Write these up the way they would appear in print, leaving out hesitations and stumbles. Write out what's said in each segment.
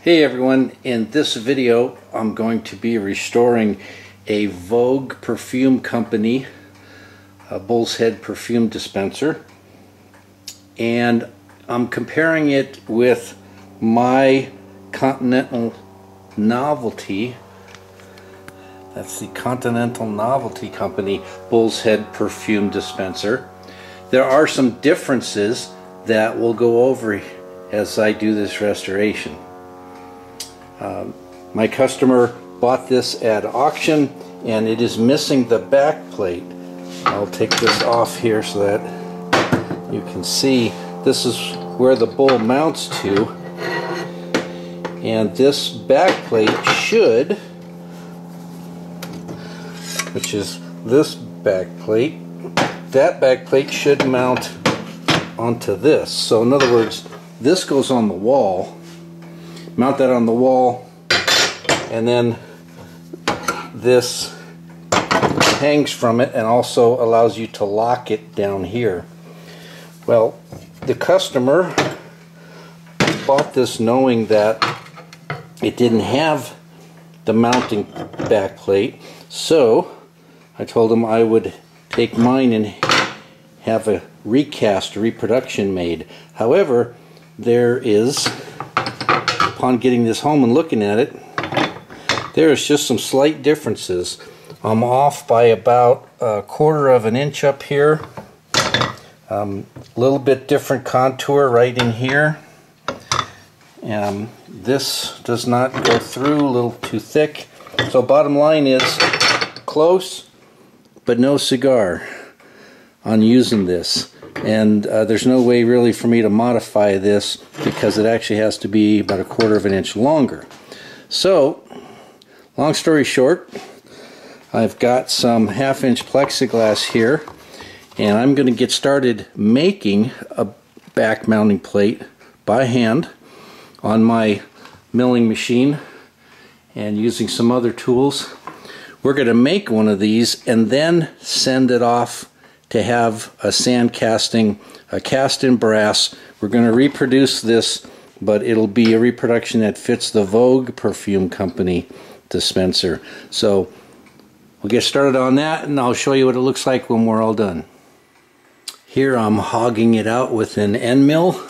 Hey everyone, in this video I'm going to be restoring a Vogue Perfume Company Bull's Head perfume dispenser, and I'm comparing it with my Continental Novelty. That's the Continental Novelty Company Bull's Head perfume dispenser. There are some differences that we'll go over as I do this restoration. My customer bought this at auction and it is missing the back plate. I'll take this off here so that you can see this is where the bowl mounts to, and this back plate should, which is this back plate, that back plate should mount onto this. So in other words, this goes on the wall, mount that on the wall, and then this hangs from it and also allows you to lock it down here. Well, the customer bought this knowing that it didn't have the mounting back plate, so I told him I would take mine and have a recast, a reproduction made. However, there is, upon getting this home and looking at it, there is just some slight differences. I'm off by about 1/4 of an inch up here. A little bit different contour right in here. This does not go through, a little too thick. So bottom line is close but no cigar on using this. And there's no way really for me to modify this because it actually has to be about 1/4 of an inch longer. So long story short, I've got some 1/2 inch plexiglass here, and I'm going to get started making a back mounting plate by hand on my milling machine and using some other tools. We're going to make one of these and then send it off to have a sand casting, a cast in brass. We're going to reproduce this, but it'll be a reproduction that fits the Vogue Perfume Company dispenser. So we'll get started on that and I'll show you what it looks like when we're all done. Here I'm hogging it out with an end mill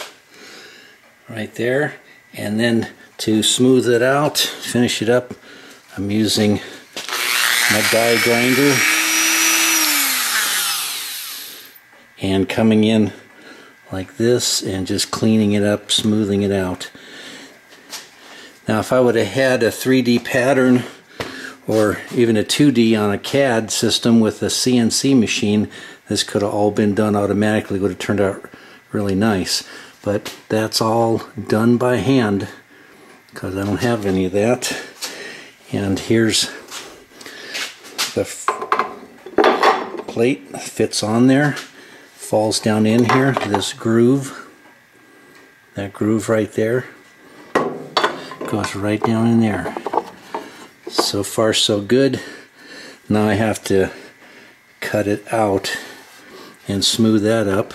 right there, and then to smooth it out, finish it up, I'm using my die grinder and coming in like this and just cleaning it up, smoothing it out. Now if I would have had a 3D pattern or even a 2D on a CAD system with a CNC machine, this could have all been done automatically, would have turned out really nice. But that's all done by hand because I don't have any of that. And here's the plate, fits on there, falls down in here, this groove, that groove right there, goes right down in there. So far so good. Now I have to cut it out and smooth that up,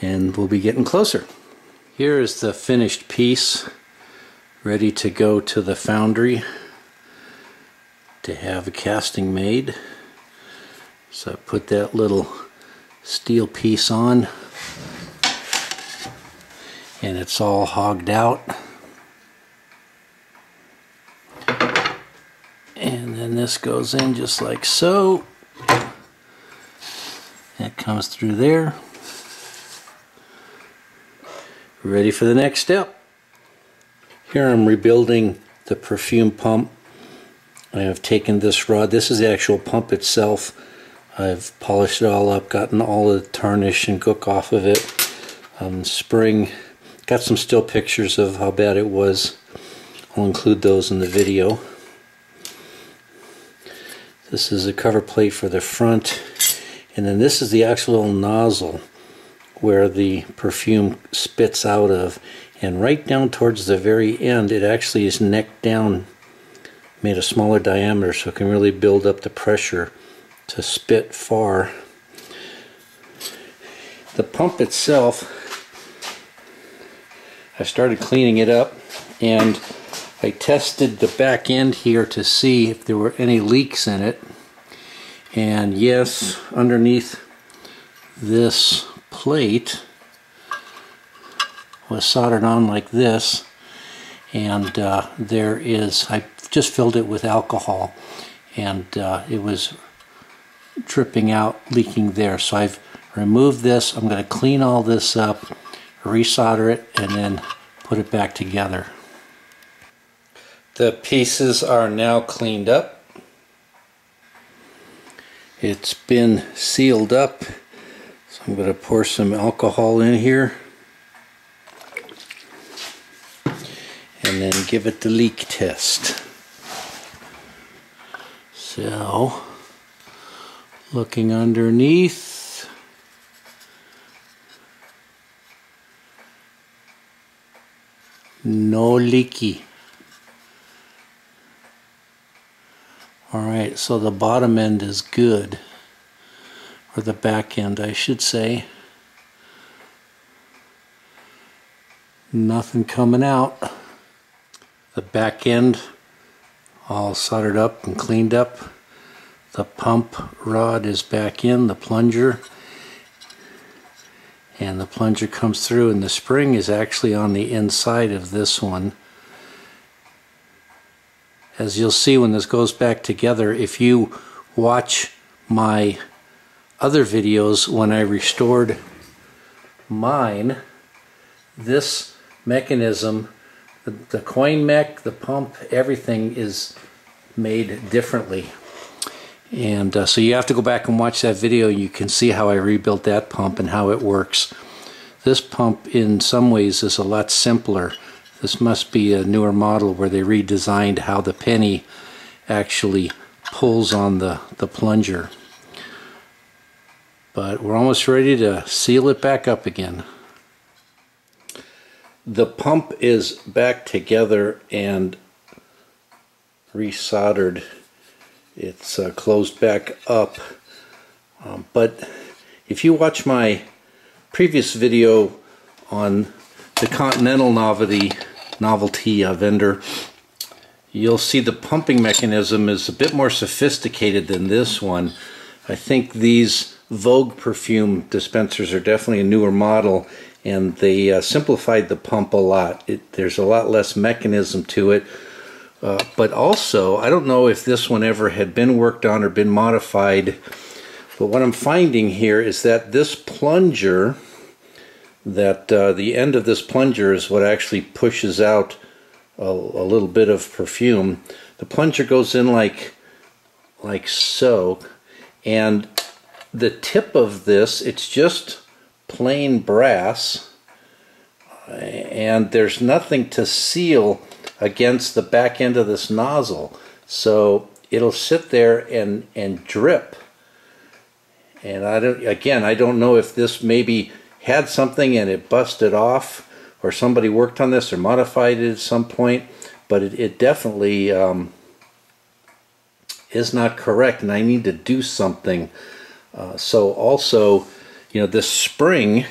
and we'll be getting closer. Here is the finished piece, ready to go to the foundry to have a casting made. So I put that little steel piece on and it's all hogged out. And then this goes in just like so. That comes through there. Ready for the next step. Here I'm rebuilding the perfume pump. I have taken this rod. This is the actual pump itself. I've polished it all up, gotten all the tarnish and gook off of it. Spring. Got some still pictures of how bad it was. I'll include those in the video. This is a cover plate for the front, and then this is the actual nozzle where the perfume spits out of, and right down towards the very end it actually is necked down, made a smaller diameter so it can really build up the pressure to spit far. The pump itself, I started cleaning it up, and I tested the back end here to see if there were any leaks in it, and yes, underneath this plate was soldered on like this, and there is, I just filled it with alcohol, and it was dripping out, leaking there. So I've removed this. I'm going to clean all this up, resolder it, and then put it back together. The pieces are now cleaned up. It's been sealed up, so I'm going to pour some alcohol in here and then give it the leak test. So, looking underneath, no leaky. Alright, so the bottom end is good, or the back end I should say. Nothing coming out. The back end all soldered up and cleaned up. The pump rod is back in, the plunger, and the plunger comes through, and the spring is actually on the inside of this one. As you'll see when this goes back together, if you watch my other videos when I restored mine, this mechanism, the coin mech, the pump, everything is made differently. And so you have to go back and watch that video. You can see how I rebuilt that pump and how it works. This pump in some ways is a lot simpler. This must be a newer model where they redesigned how the penny actually pulls on the plunger. But we're almost ready to seal it back up again. The pump is back together and resoldered. It's closed back up. But if you watch my previous video on the Continental Novelty vendor, you'll see the pumping mechanism is a bit more sophisticated than this one. I think these Vogue perfume dispensers are definitely a newer model, and they simplified the pump a lot. There's a lot less mechanism to it, but also I don't know if this one ever had been worked on or been modified, but what I'm finding here is that this plunger, that the end of this plunger is what actually pushes out a little bit of perfume. The plunger goes in like so, and the tip of this, it's just plain brass, and there's nothing to seal against the back end of this nozzle, so it'll sit there and drip. And I don't know if this maybe had something and it busted off, or somebody worked on this or modified it at some point, but it definitely is not correct, and I need to do something. So also, you know, this spring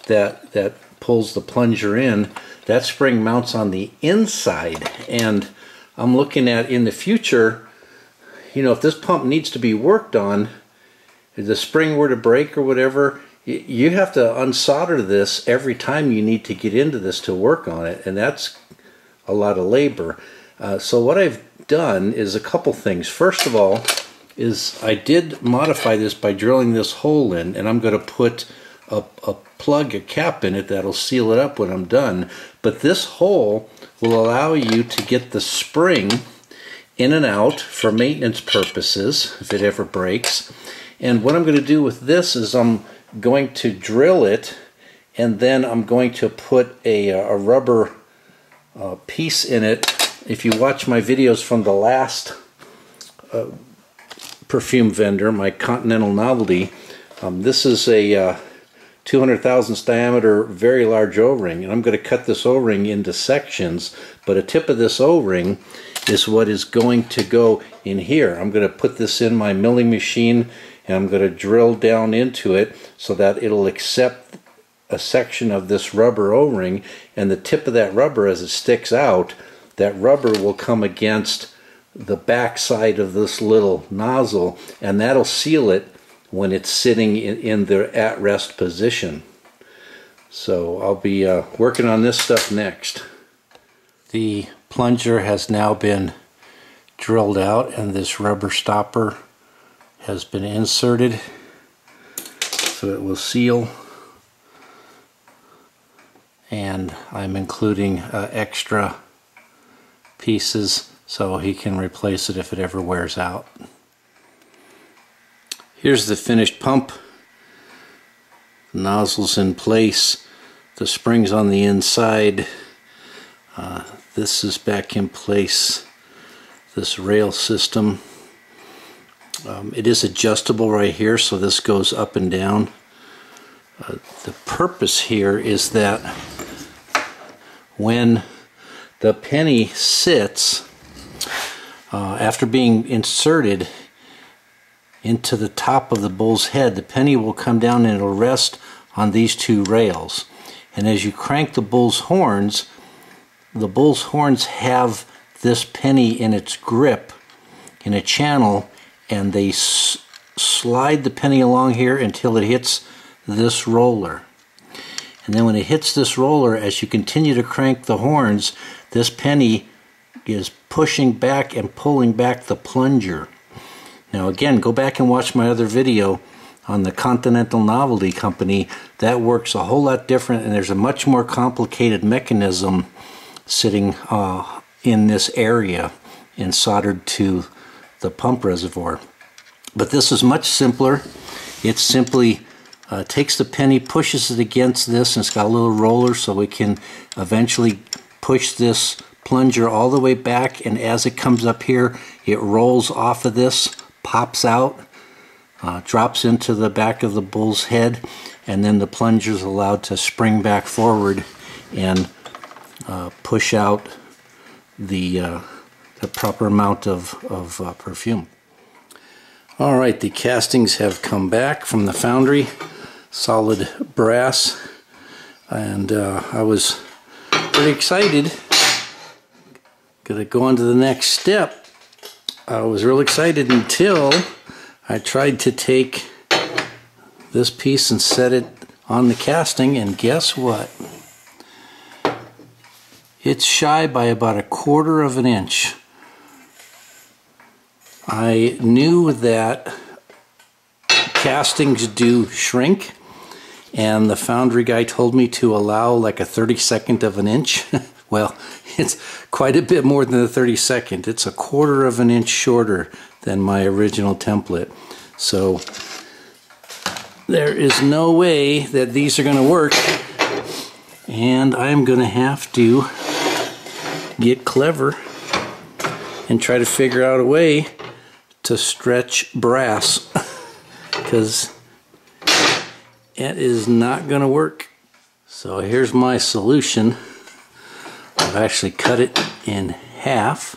that pulls the plunger in, that spring mounts on the inside, and I'm looking at in the future, you know, if this pump needs to be worked on, if the spring were to break or whatever, you have to unsolder this every time you need to get into this to work on it, and that's a lot of labor. So what I've done is a couple things. First of all, is I did modify this by drilling this hole in, and I'm going to put a plug, a cap in it that'll seal it up when I'm done. But this hole will allow you to get the spring in and out for maintenance purposes if it ever breaks. And what I'm going to do with this is I'm going to drill it, and then I'm going to put a rubber piece in it. If you watch my videos from the last perfume vendor, my Continental Novelty, this is a 200 thousandths diameter, very large O-ring, and I'm going to cut this O-ring into sections, but a tip of this O-ring is what is going to go in here. I'm going to put this in my milling machine, and I'm going to drill down into it so that it'll accept a section of this rubber O-ring, and the tip of that rubber, as it sticks out, that rubber will come against the back side of this little nozzle, and that'll seal it when it's sitting in the at-rest position. So I'll be working on this stuff next. The plunger has now been drilled out, and this rubber stopper has been inserted so it will seal. And I'm including extra pieces so he can replace it if it ever wears out. Here's the finished pump. The nozzle's in place, the springs on the inside. This is back in place, this rail system. It is adjustable right here, so this goes up and down. The purpose here is that when the penny sits, after being inserted into the top of the bull's head, the penny will come down and it'll rest on these two rails. And as you crank the bull's horns have this penny in its grip in a channel, and they slide the penny along here until it hits this roller. And then when it hits this roller, as you continue to crank the horns, this penny is pushing back and pulling back the plunger. Now again, go back and watch my other video on the Continental Novelty company. That works a whole lot different, and there's a much more complicated mechanism sitting in this area and soldered to the pump reservoir. But this is much simpler. It simply takes the penny, pushes it against this, and it's got a little roller so we can eventually push this plunger all the way back, and as it comes up here, it rolls off of this, pops out, drops into the back of the bull's head, and then the plunger is allowed to spring back forward and push out the proper amount of perfume. Alright, the castings have come back from the foundry, solid brass, and I was pretty excited. Gonna go on to the next step. I was real excited until I tried to take this piece and set it on the casting, and guess what? It's shy by about 1/4 of an inch. I knew that castings do shrink, and the foundry guy told me to allow like a 32nd of an inch. Well, it's quite a bit more than a 32nd. It's 1/4 of an inch shorter than my original template. So there is no way that these are going to work, and I'm going to have to get clever and try to figure out a way to stretch brass, because it is not going to work. So here's my solution. I've actually cut it in half,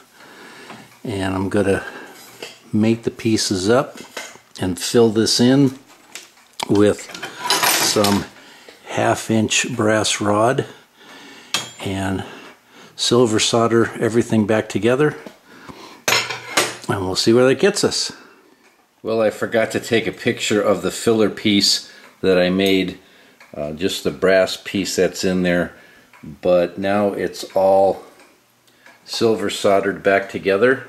and I'm going to make the pieces up and fill this in with some 1/2 inch brass rod and silver solder everything back together, and we'll see where that gets us. Well, I forgot to take a picture of the filler piece that I made, just the brass piece that's in there, but now it's all silver soldered back together,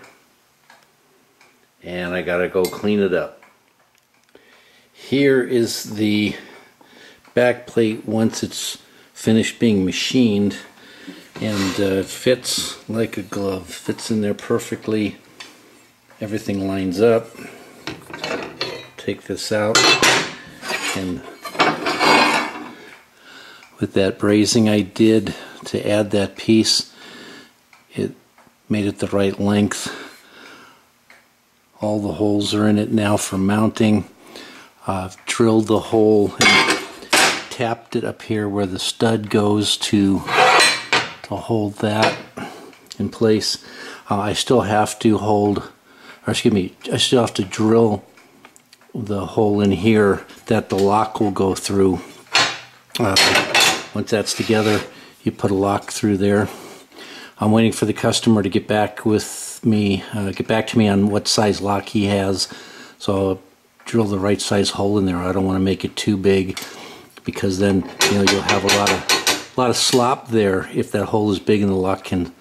and I gotta go clean it up. Here is the back plate once it's finished being machined, and it fits like a glove, fits in there perfectly, everything lines up. Take this out, and with that brazing I did to add that piece, it made it the right length. All the holes are in it now for mounting. I've drilled the hole and tapped it up here where the stud goes to hold that in place. I still have to I still have to drill the hole in here that the lock will go through. Once that's together, you put a lock through there. I'm waiting for the customer to get back with me, to me on what size lock he has. So I'll drill the right size hole in there. I don't want to make it too big, because then you'll have a lot of slop there if that hole is big and the lock can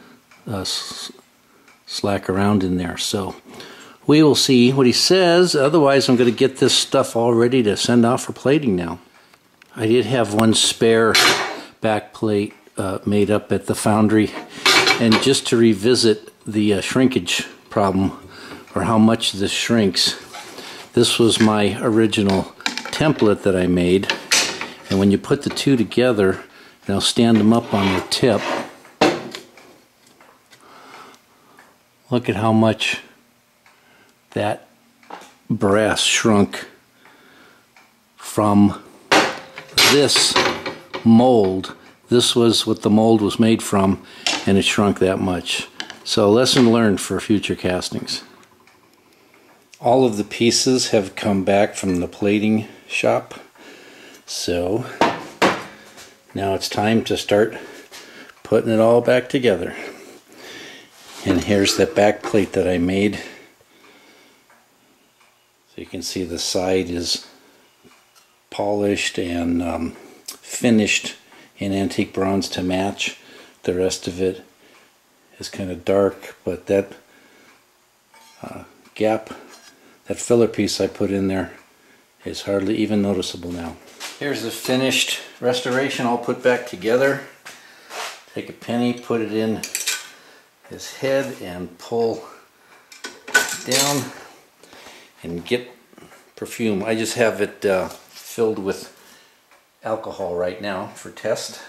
slack around in there. So we will see what he says. Otherwise, I'm going to get this stuff all ready to send off for plating now. I did have one spare back plate made up at the foundry, and just to revisit the shrinkage problem, or how much this shrinks, this was my original template that I made, and when you put the two together, and I'll stand them up on the tip, look at how much that brass shrunk from this mold. This was what the mold was made from, and it shrunk that much. So lesson learned for future castings. All of the pieces have come back from the plating shop, so now it's time to start putting it all back together. And here's that back plate that I made. So you can see the side is polished and finished in antique bronze to match. The rest of it is kind of dark, but that gap, that filler piece I put in there, is hardly even noticeable now. Here's the finished restoration all put back together. Take a penny, put it in his head and pull down and get Perfume. I just have it filled with alcohol right now for test.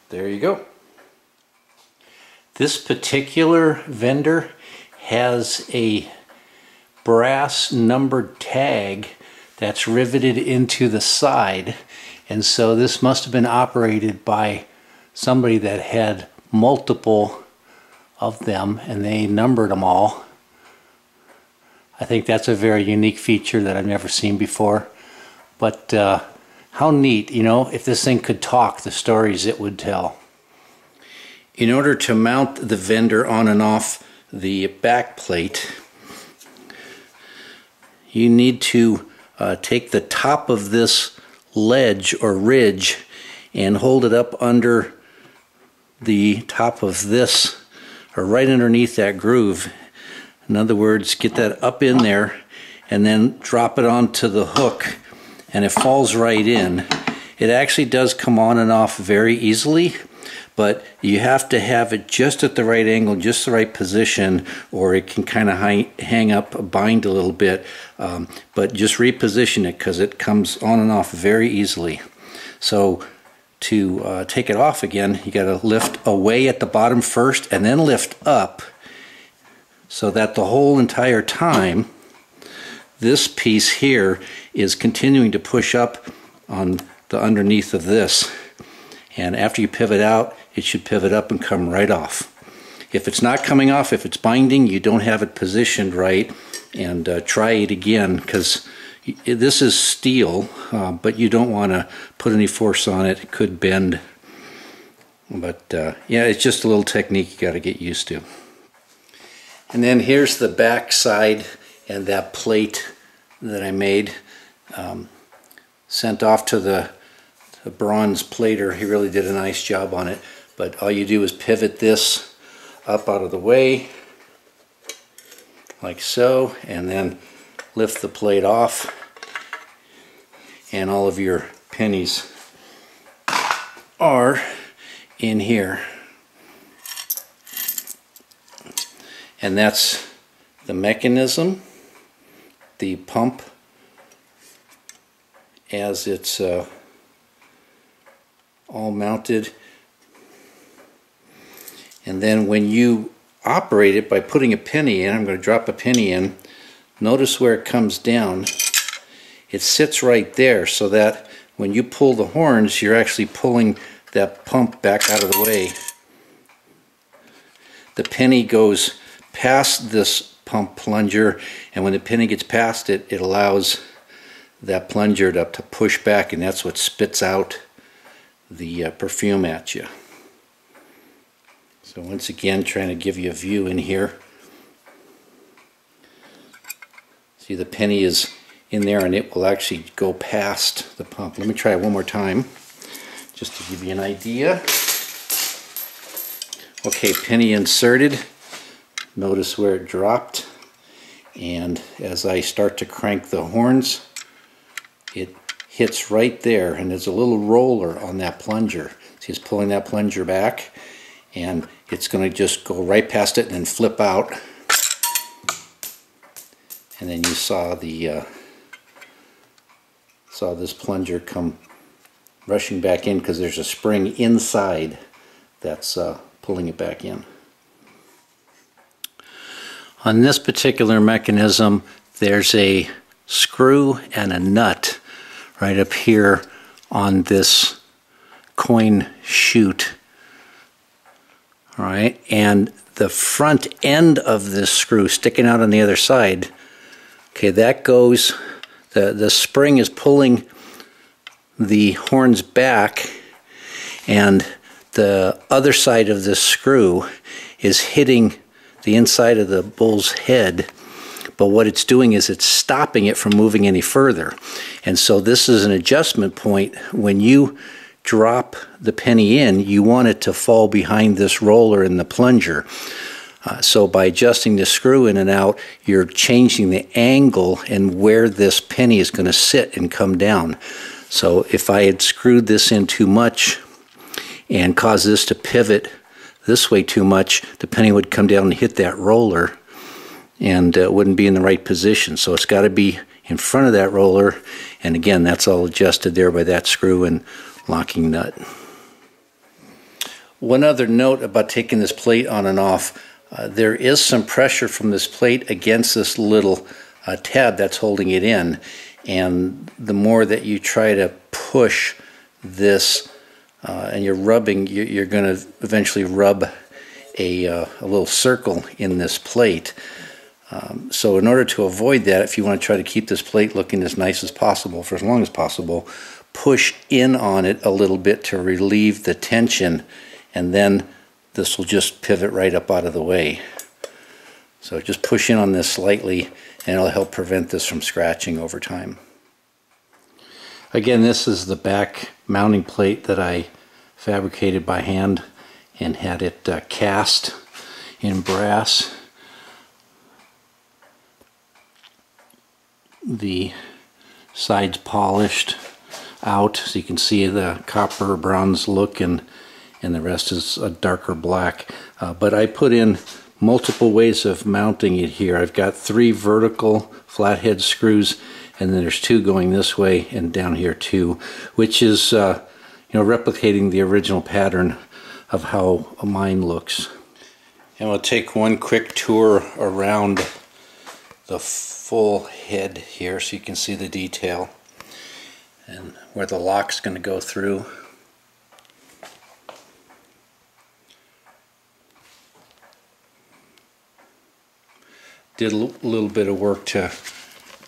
There you go. This particular vendor has a brass numbered tag that's riveted into the side, and so this must have been operated by somebody that had multiple of them, and they numbered them all. I think that's a very unique feature that I've never seen before. But how neat, if this thing could talk, the stories it would tell. In order to mount the vendor on and off the back plate, you need to take the top of this ledge or ridge and hold it up under the top of this, or right underneath that groove. In other words, get that up in there and then drop it onto the hook, and it falls right in. It actually does come on and off very easily, but you have to have it just at the right angle, just the right position, or it can kind of hang up, bind a little bit. But just reposition it, because it comes on and off very easily. So to take it off again, you got to lift away at the bottom first and then lift up, so that the whole entire time this piece here is continuing to push up on the underneath of this. And after you pivot out, it should pivot up and come right off. If it's not coming off, if it's binding, you don't have it positioned right, and try it again, because this is steel, but you don't want to put any force on it. It could bend. But yeah, it's just a little technique you got to get used to. And then here's the back side and that plate that I made. Sent off to the bronze plater. He really did a nice job on it. But all you do is pivot this up out of the way, like so, and then lift the plate off, and all of your pennies are in here. And that's the mechanism, the pump as it's all mounted. And then when you operate it by putting a penny in, I'm going to drop a penny in, notice where it comes down. It sits right there, so that when you pull the horns, you're actually pulling that pump back out of the way. The penny goes past this pump plunger, and when the penny gets past it, it allows that plunger to push back, and that's what spits out the perfume at you. So once again, trying to give you a view in here. See, the penny is in there and it will actually go past the pump. Let me try it one more time just to give you an idea. Okay, penny inserted. Notice where it dropped, and as I start to crank the horns, it hits right there, and there's a little roller on that plunger. See, it's pulling that plunger back, and it's going to just go right past it and then flip out. And then you saw the this plunger come rushing back in because there's a spring inside that's pulling it back in. On this particular mechanism, there's a screw and a nut right up here on this coin chute. All right, and the front end of this screw sticking out on the other side, okay, that goes, the spring is pulling the horns back, and the other side of this screw is hitting the inside of the bull's head, but what it's doing is it's stopping it from moving any further. And so this is an adjustment point. When you drop the penny in, you want it to fall behind this roller in the plunger. So by adjusting the screw in and out, you're changing the angle and where this penny is going to sit and come down. So if I had screwed this in too much and caused this to pivot this way too much, the penny would come down and hit that roller and wouldn't be in the right position. So it's got to be in front of that roller, and again, that's all adjusted there by that screw and locking nut. One other note about taking this plate on and off, there is some pressure from this plate against this little tab that's holding it in, and the more that you try to push this and you're rubbing, you're going to eventually rub a little circle in this plate. So in order to avoid that, if you want to try to keep this plate looking as nice as possible for as long as possible, push in on it a little bit to relieve the tension, and then this will just pivot right up out of the way. So just push in on this slightly and it'll help prevent this from scratching over time. Again, this is the back mounting plate that I fabricated by hand and had it cast in brass. The sides polished out so you can see the copper bronze look, and the rest is a darker black. But I put in multiple ways of mounting it here. I've got 3 vertical flathead screws, and then there's 2 going this way and down here too, which is replicating the original pattern of how mine looks. And we'll take one quick tour around the full head here so you can see the detail and where the lock's going to go through. Did a little bit of work to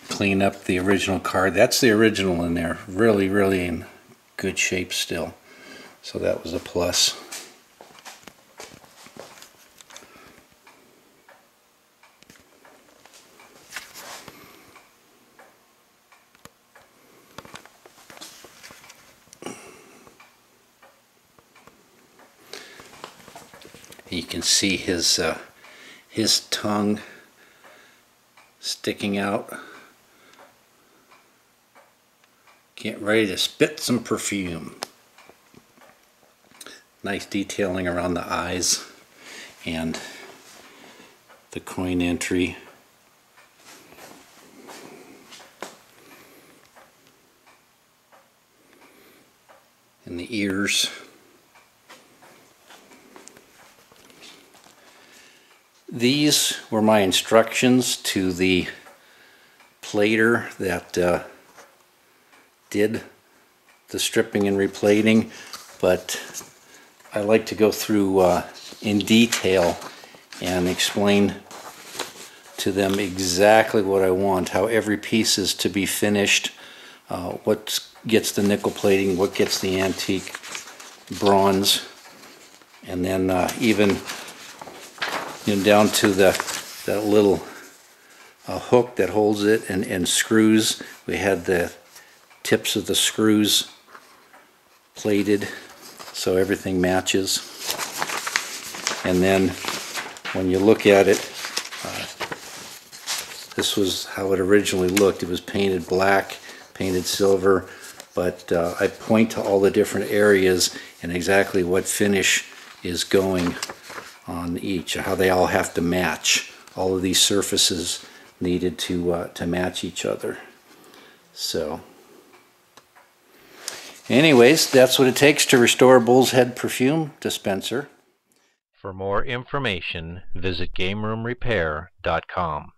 clean up the original card. That's the original in there. Really, really in good shape still. So that was a plus. You can see his tongue sticking out. Getting ready to spit some perfume. Nice detailing around the eyes and the coin entry. And the ears. These were my instructions to the plater that did the stripping and replating, but I like to go through in detail and explain to them exactly what I want, how every piece is to be finished, what gets the nickel plating, what gets the antique. bronze, and then even down to that little hook that holds it, and screws. We had the tips of the screws plated so everything matches. And then when you look at it, this was how it originally looked. It was painted black, painted silver, but I point to all the different areas and exactly what finish is going on each, how they all have to match. All of these surfaces needed to match each other. So anyways, that's what it takes to restore a bull's head perfume dispenser. For more information, visit GameRoomRepair.com.